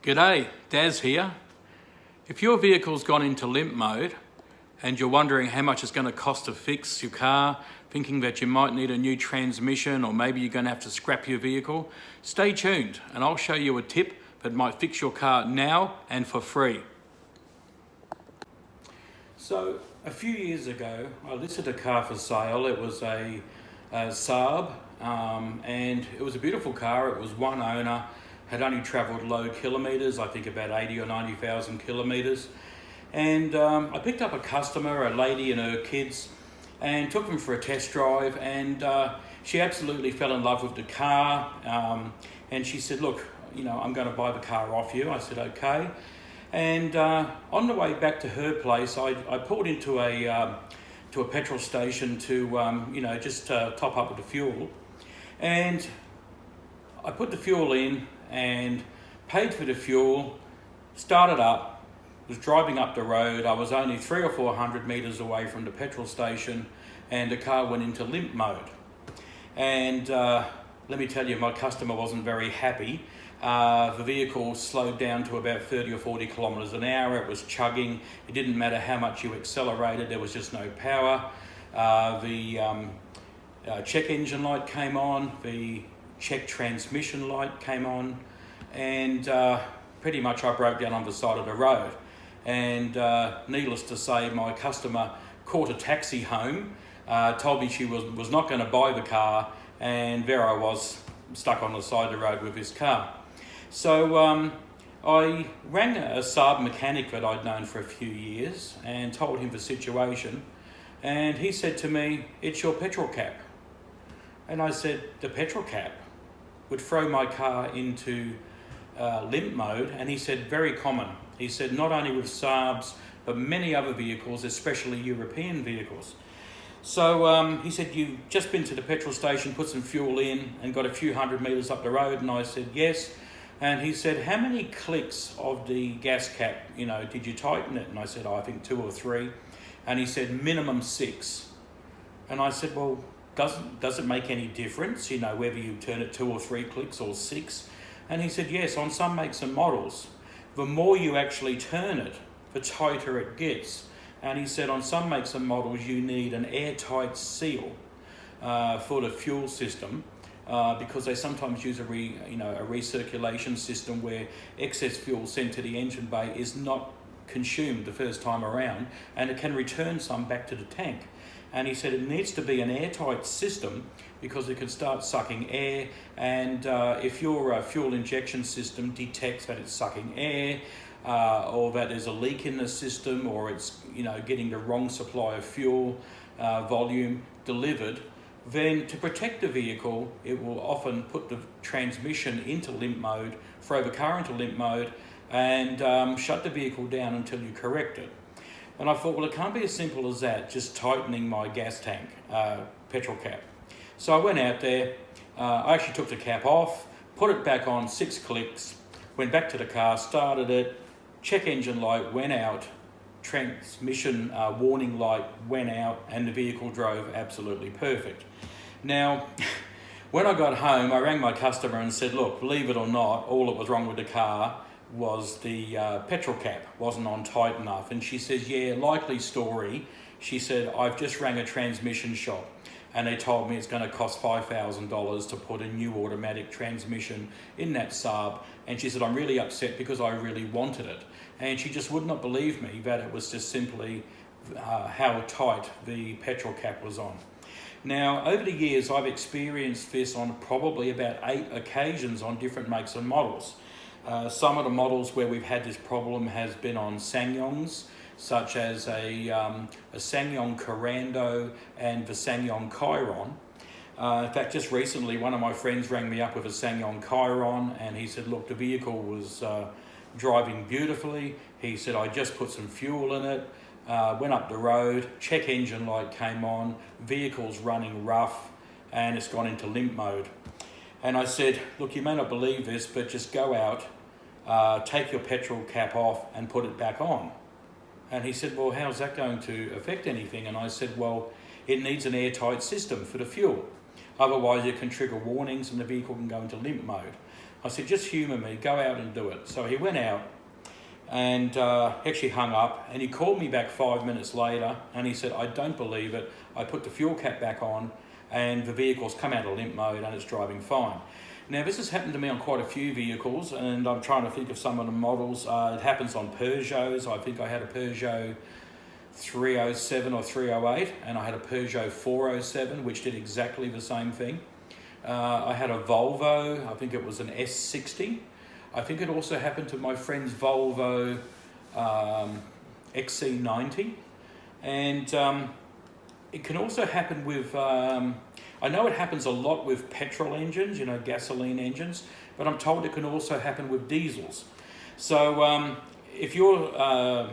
G'day, Daz here. If your vehicle's gone into limp mode and you're wondering how much it's going to cost to fix your car, thinking that you might need a new transmission or maybe you're going to have to scrap your vehicle, stay tuned and I'll show you a tip that might fix your car now and for free. So a few years ago I listed a car for sale. It was a Saab and it was a beautiful car. It was one owner, had only travelled low kilometres, I think about 80 or 90,000 kilometres. And I picked up a customer, a lady and her kids, and took them for a test drive, and she absolutely fell in love with the car. And she said, look, I'm going to buy the car off you. I said, okay. And on the way back to her place, I pulled into a petrol station to just top up with the fuel. And I put the fuel in and paid for the fuel, started up, was driving up the road. I was only 300 or 400 metres away from the petrol station and the car went into limp mode. And let me tell you, my customer wasn't very happy. The vehicle slowed down to about 30 or 40 kilometres an hour. It was chugging. It didn't matter how much you accelerated, there was just no power. The check engine light came on, the check transmission light came on, and pretty much I broke down on the side of the road. And needless to say, my customer caught a taxi home, told me she was not going to buy the car, and there I was stuck on the side of the road with his car. So I rang a Saab mechanic that I'd known for a few years and told him the situation, and he said to me, "It's your petrol cap." And I said, "The petrol cap would throw my car into limp mode?" And he said, "Very common." He said, "Not only with Saabs, but many other vehicles, especially European vehicles." So he said, "You've just been to the petrol station, put some fuel in and got a few hundred metres up the road?" And I said, "Yes." And he said, "How many clicks of the gas cap, did you tighten it?" And I said, "I think 2 or 3. And he said, "Minimum 6. And I said, "Well, does it make any difference, whether you turn it 2 or 3 clicks or 6? And he said, "Yes, on some makes and models, the more you actually turn it, the tighter it gets." And he said, "On some makes and models, you need an airtight seal for the fuel system because they sometimes use a recirculation system where excess fuel sent to the engine bay is not consumed the first time around, and it can return some back to the tank." And he said it needs to be an airtight system because it can start sucking air, and if your fuel injection system detects that it's sucking air or that there's a leak in the system, or it's getting the wrong supply of fuel volume delivered, then to protect the vehicle, it will often put the transmission into limp mode, throw the car into limp mode, and shut the vehicle down until you correct it. And I thought, well, it can't be as simple as that, just tightening my gas tank petrol cap. So I went out there, I actually took the cap off, put it back on, 6 clicks, went back to the car, started it, check engine light went out, transmission warning light went out, and the vehicle drove absolutely perfect. Now, when I got home, I rang my customer and said, "Look, believe it or not, all that was wrong with the car was the petrol cap wasn't on tight enough." And she says, "Yeah, likely story." She said, "I've just rang a transmission shop and they told me it's going to cost $5,000 to put a new automatic transmission in that Saab." And she said, "I'm really upset because I really wanted it." And she just would not believe me that it was just simply how tight the petrol cap was on. Now, over the years, I've experienced this on probably about 8 occasions on different makes and models. Some of the models where we've had this problem has been on SsangYongs, such as a SsangYong Corando and the SsangYong Chiron. In fact, just recently, one of my friends rang me up with a SsangYong Chiron, and he said, "Look, the vehicle was driving beautifully." He said, "I just put some fuel in it, went up the road, check engine light came on, vehicle's running rough, and it's gone into limp mode." And I said, "Look, you may not believe this, but just go out, take your petrol cap off and put it back on." And he said, "Well, how's that going to affect anything?" And I said, "Well, it needs an airtight system for the fuel. Otherwise, it can trigger warnings and the vehicle can go into limp mode." I said, just humour me, go out and do it. So he went out and actually hung up, and he called me back 5 minutes later and he said, I don't believe it. I put the fuel cap back on and the vehicle's come out of limp mode and it's driving fine. Now this has happened to me on quite a few vehicles, and I'm trying to think of some of the models. It happens on Peugeots. I think I had a Peugeot 307 or 308, and I had a Peugeot 407 which did exactly the same thing. I had a Volvo, I think it was an S60. I think it also happened to my friend's Volvo XC90, and it can also happen with, I know it happens a lot with petrol engines, you know, gasoline engines, but I'm told it can also happen with diesels. So if your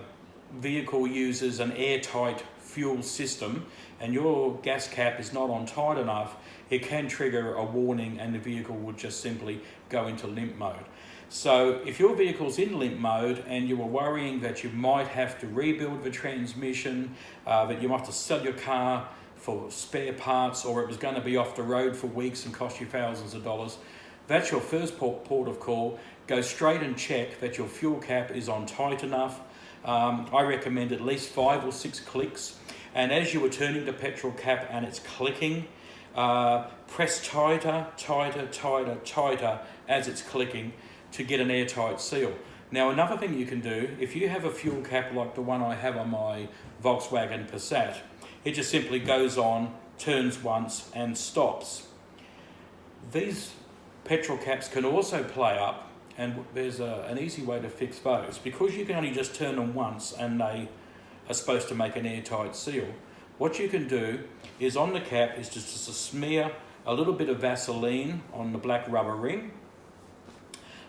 vehicle uses an airtight fuel system and your gas cap is not on tight enough, it can trigger a warning and the vehicle would just simply go into limp mode. So if your vehicle's in limp mode and you are worrying that you might have to rebuild the transmission, that you might have to sell your car for spare parts, or it was going to be off the road for weeks and cost you thousands of dollars, that's your first port of call. Go straight and check that your fuel cap is on tight enough. I recommend at least 5 or 6 clicks. And as you are turning the petrol cap and it's clicking, press tighter, tighter, tighter, tighter as it's clicking to get an airtight seal. Now another thing you can do, if you have a fuel cap like the one I have on my Volkswagen Passat, it just simply goes on, turns once and stops. These petrol caps can also play up, and there's an easy way to fix those. Because you can only just turn them once and they are supposed to make an airtight seal, what you can do is on the cap is just to smear a little bit of Vaseline on the black rubber ring,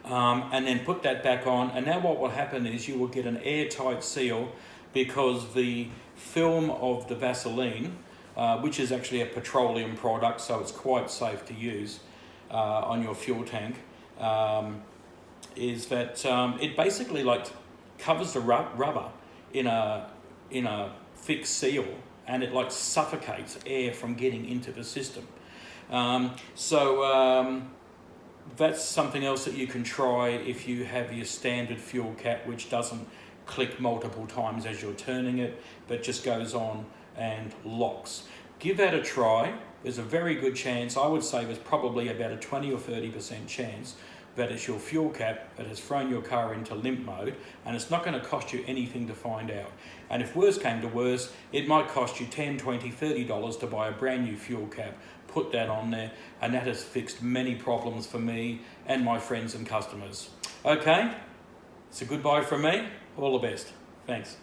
and then put that back on, and now what will happen is you will get an airtight seal, because the film of the Vaseline, which is actually a petroleum product, so it's quite safe to use on your fuel tank, is that it basically like covers the rubber in a thick seal, and it like suffocates air from getting into the system. That's something else that you can try if you have your standard fuel cap, which doesn't click multiple times as you're turning it, but just goes on and locks. Give that a try. There's a very good chance, I would say there's probably about a 20 or 30% chance that it's your fuel cap that has thrown your car into limp mode, and it's not going to cost you anything to find out. And if worse came to worse, it might cost you $10, $20, $30 to buy a brand new fuel cap. Put that on there, and that has fixed many problems for me and my friends and customers. Okay, it's a goodbye from me. All the best. Thanks.